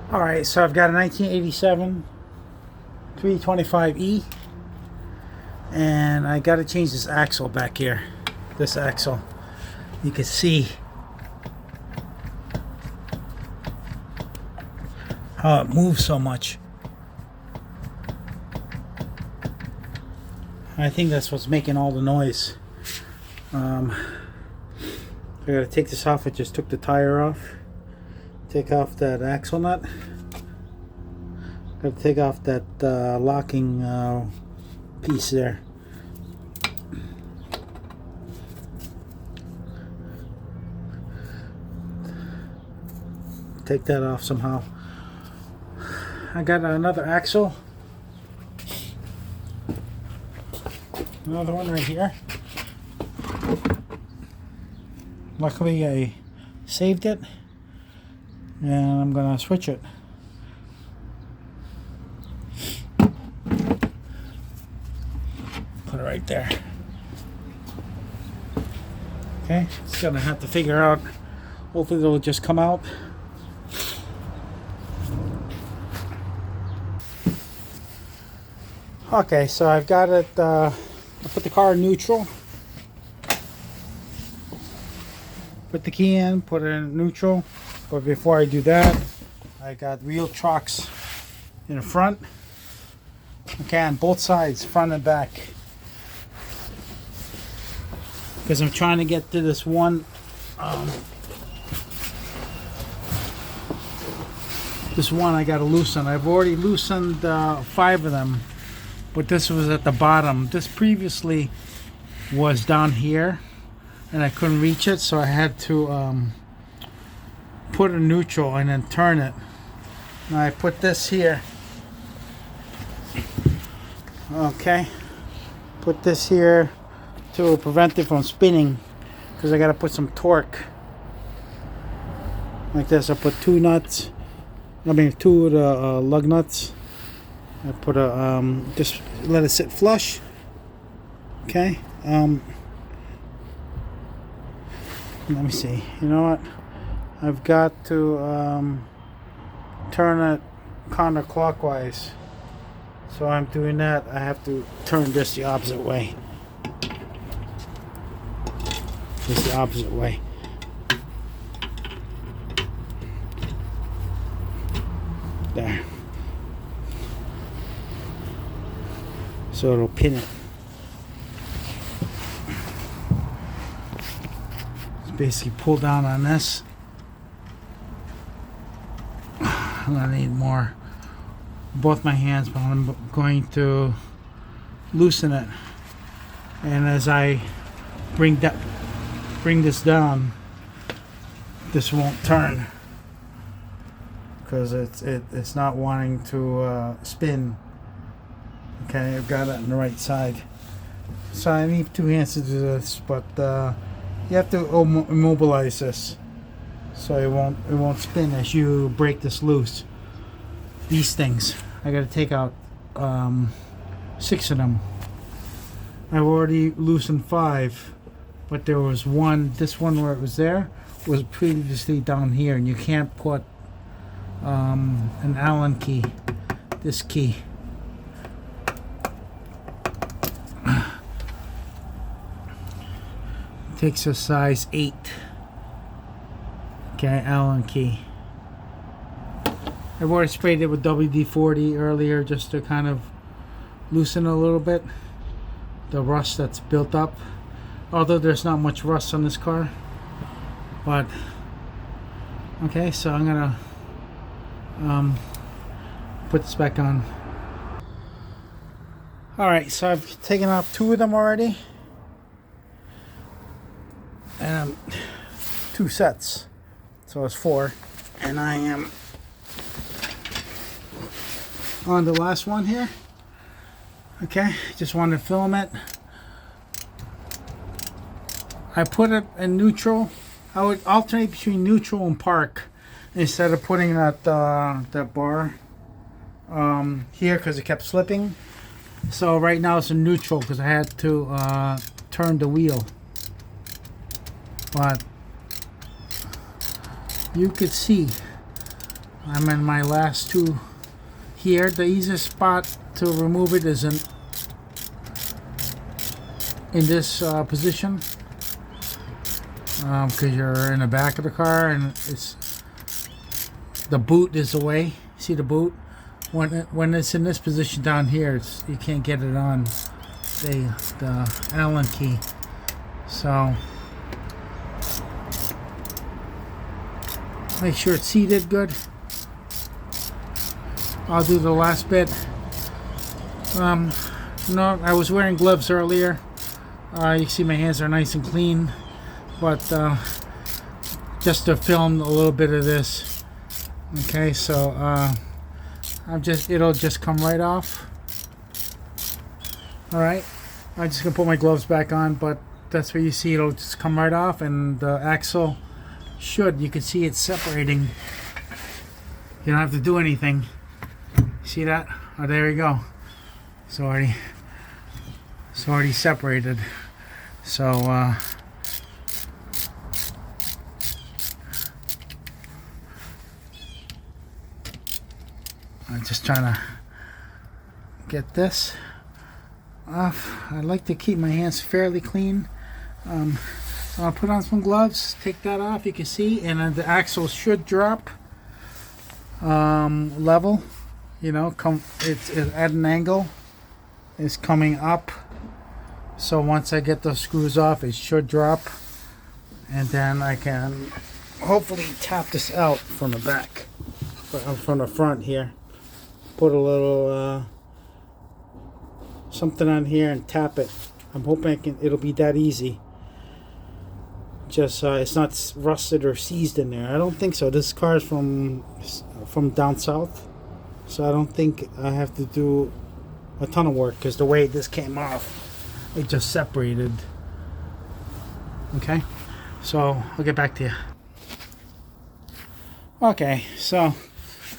Alright, so I've got a 1987 325E, and I got to change this axle back here. This axle, you can see how it moves so much. I think that's what's making all the noise. I gotta take this off. I just took the tire off. Take off that axle nut. Gotta take off that locking piece there. Take that off somehow. I got another axle. Another one right here. Luckily I saved it, and I'm gonna switch it. Put it right there. Okay, it's gonna have to figure out. Hopefully it'll just come out. Okay, so I've got it. I put the car in neutral. Put the key in, put it in neutral. But before I do that, I got real chocks in the front. Okay, on both sides, front and back. Because I'm trying to get to this one. This one I got to loosen. I've already loosened 5 of them, but this was at the bottom. This previously was down here, and I couldn't reach it, so I had to put it in neutral and then turn it. Now I put this here. Okay, put this here to prevent it from spinning, because I got to put some torque like this. I put 2 nuts. I mean 2 of the lug nuts. I put a just let it sit flush. Okay. Let me see. You know what? I've got to turn it counterclockwise. So I'm doing that. I have to turn this the opposite way. Just the opposite way. There. So it'll pin it. Basically pull down on this. I'm gonna need more, both my hands, but I'm going to loosen it, and as I bring this down, this won't turn because it's not wanting to spin. Okay, I've got it on the right side, so I need 2 hands to do this, but you have to immobilize this so it won't spin as you break this loose. These things I got to take out 6 of them. I've already loosened 5, but there was one. This one where it was there was previously down here, and you can't put an Allen key. This key. Takes a size 8. Okay, Allen key. I've already sprayed it with WD-40 earlier just to kind of loosen a little bit the rust that's built up. Although there's not much rust on this car, but okay. So I'm gonna put this back on. All right, so I've taken off 2 of them already. 2 sets, so it's 4, and I am on the last one here. Okay, just wanted to film it. I put it in neutral. I would alternate between neutral and park instead of putting that bar here, because it kept slipping. So right now it's in neutral because I had to turn the wheel. But you could see I'm in my last two here. The easiest spot to remove it is in this position, because you're in the back of the car and the boot is away. See the boot? When it's in this position down here, you can't get it on the Allen key. So make sure it's seated good. I'll do the last bit. No, I was wearing gloves earlier. You see my hands are nice and clean, but just to film a little bit of this. Okay, so it'll just come right off. All right, I'm just gonna put my gloves back on, but that's where you see it'll just come right off, and the axle you can see it's separating. You don't have to do anything. See that? Oh, there you go. It's already separated. So I'm just trying to get this off. I like to keep my hands fairly clean. So I'll put on some gloves, take that off, you can see, and then the axle should drop level. You know, it's at an angle. It's coming up. So once I get those screws off, it should drop, and then I can hopefully tap this out from the back, from the front here. Put a little something on here and tap it. I'm hoping it'll be that easy. Just it's not rusted or seized in there. I don't think so. This car is from down south, so I don't think I have to do a ton of work, because the way this came off, it just separated. Okay, so I'll get back to you. Okay, so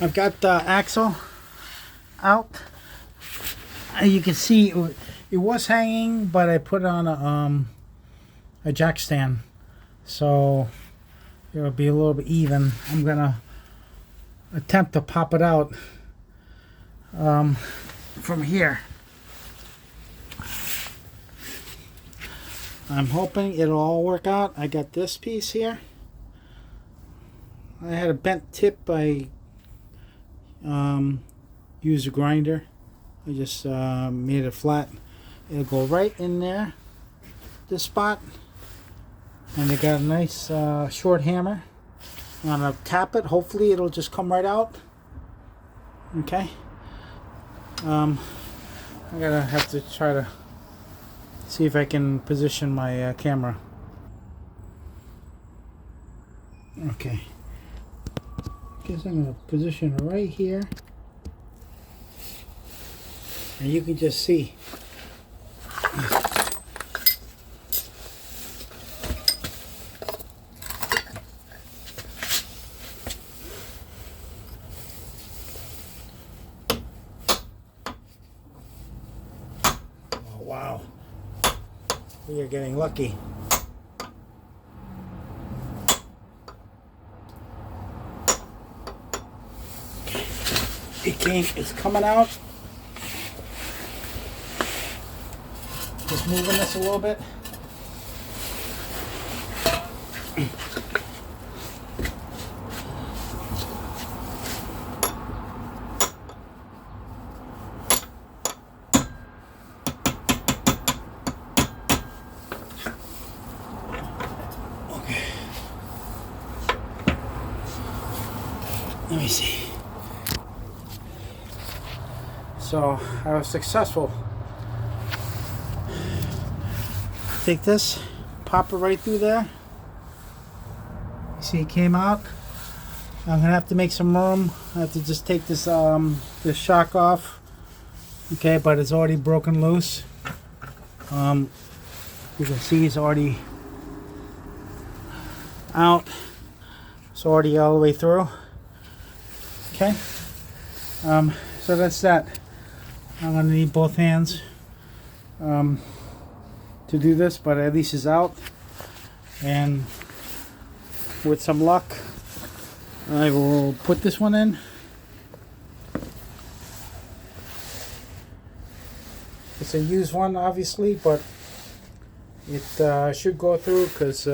I've got the axle out. You can see it was hanging, but I put on a jack stand, so it'll be a little bit even. I'm gonna attempt to pop it out from here. I'm hoping it'll all work out. I got this piece here. I had a bent tip. I used a grinder. I just made it flat. It'll go right in there, this spot. And they got a nice short hammer. I'm gonna tap it. Hopefully it'll just come right out. Okay. I'm gonna have to try to see if I can position my camera. Okay. Guess I'm gonna position it right here, and you can just see. Oh wow, we are getting lucky. It's coming out. Just moving this a little bit. Okay. Let me see. So I was successful. Take this, pop it right through there. You see it came out. I'm gonna have to make some room. I have to just take this this shock off. Okay, but it's already broken loose. You can see it's already out. It's already all the way through. Okay. So that's that. I'm gonna need both hands to do this, but at least it's out, and with some luck I will put this one in. It's a used one, obviously, but it should go through because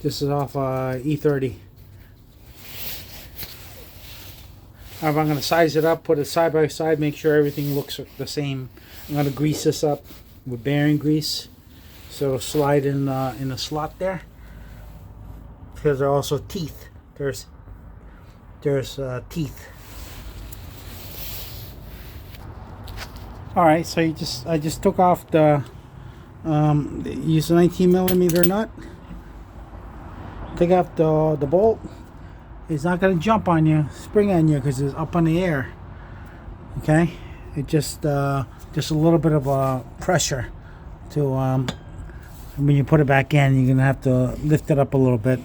this is off e30. I'm going to size it up, put it side by side, make sure everything looks the same. I'm going to grease this up with bearing grease so it'll slide in the slot there. Because there are also teeth. There's teeth. All right, so I just took off the use a 19mm nut. Take off the bolt. It's not going to jump on you, spring on you, because it's up in the air. Okay, it just a little bit of pressure to when you put it back in. You're going to have to lift it up a little bit.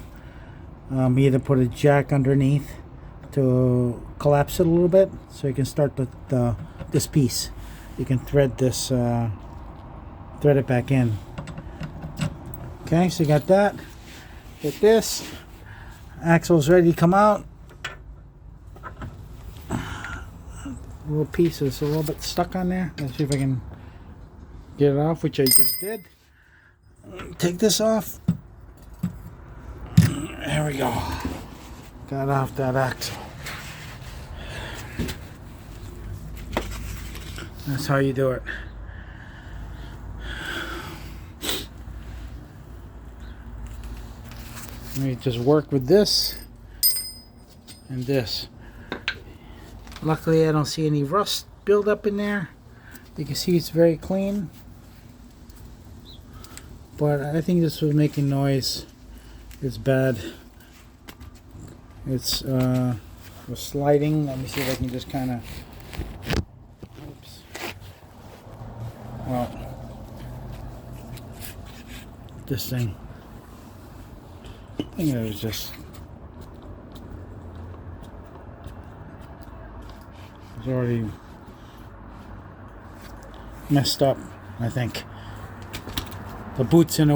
Either put a jack underneath to collapse it a little bit, so you can start this piece. You can thread this, thread it back in. Okay, so you got that. Get this. Axle's ready to come out. Little piece is a little bit stuck on there. Let's see if I can get it off, which I just did. Take this off. There we go. Got off that axle. That's how you do it. Let me just work with this and this. Luckily I don't see any rust build up in there. You can see it's very clean. But I think this was making noise. It's bad. It's was sliding. Let me see if I can just kind of. Oops. Well, this thing. I think it was just. It's already messed up, I think. The boot's in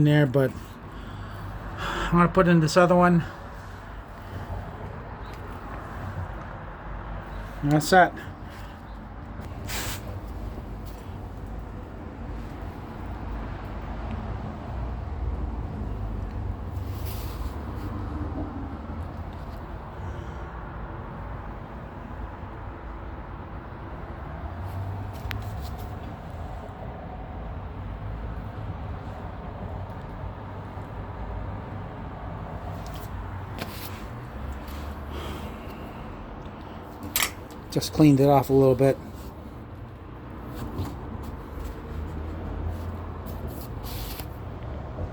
there, but I'm gonna put in this other one. And that's that. Just cleaned it off a little bit.